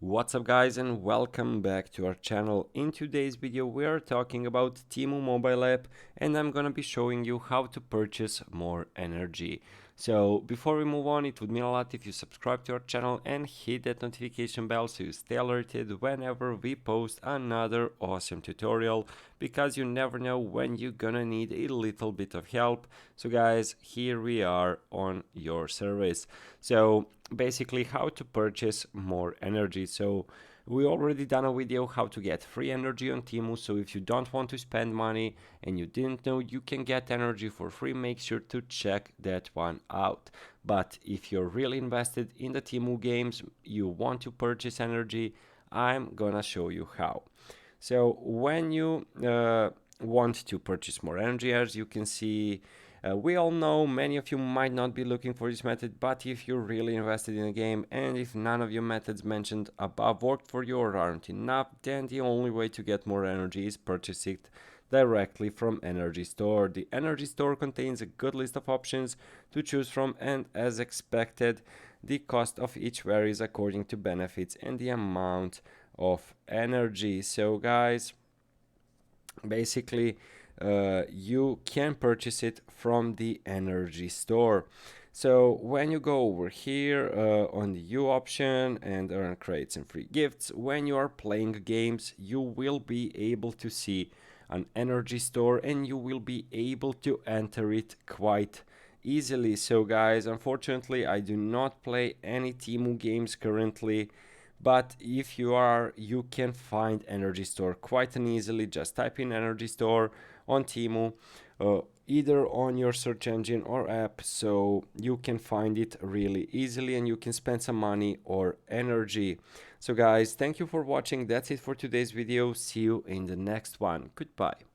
What's up guys, and welcome back to our channel. In today's video we are talking about Temu mobile app, and I'm gonna be showing you how to purchase more energy. So before we move on, it would mean a lot if you subscribe to our channel and hit that notification bell so you stay alerted whenever we post another awesome tutorial, because you never know when you're gonna need a little bit of help. So guys, here we are on your service. So basically how to purchase more energy. So we already done a video how to get free energy on Temu, so if you don't want to spend money and you didn't know you can get energy for free, make sure to check that one out. But if you're really invested in the Temu games, you want to purchase energy, I'm gonna show you how. So when you want to purchase more energy, as you can see, we all know many of you might not be looking for this method, but if you're really invested in a game and if none of your methods mentioned above worked for you or aren't enough, then the only way to get more energy is purchase it directly from Energy Store. The Energy Store contains a good list of options to choose from, and as expected, the cost of each varies according to benefits and the amount of energy. So guys, basically you can purchase it from the Energy Store. So when you go over here on the U option and earn credits and free gifts, when you are playing games, you will be able to see an Energy Store and you will be able to enter it quite easily. So guys, unfortunately I do not play any Temu games currently, but if you are, you can find Energy Store quite easily. Just type in Energy Store on Temu, either on your search engine or app, so you can find it really easily and you can spend some money or energy. So guys, thank you for watching. That's it for today's video. See you in the next one. Goodbye.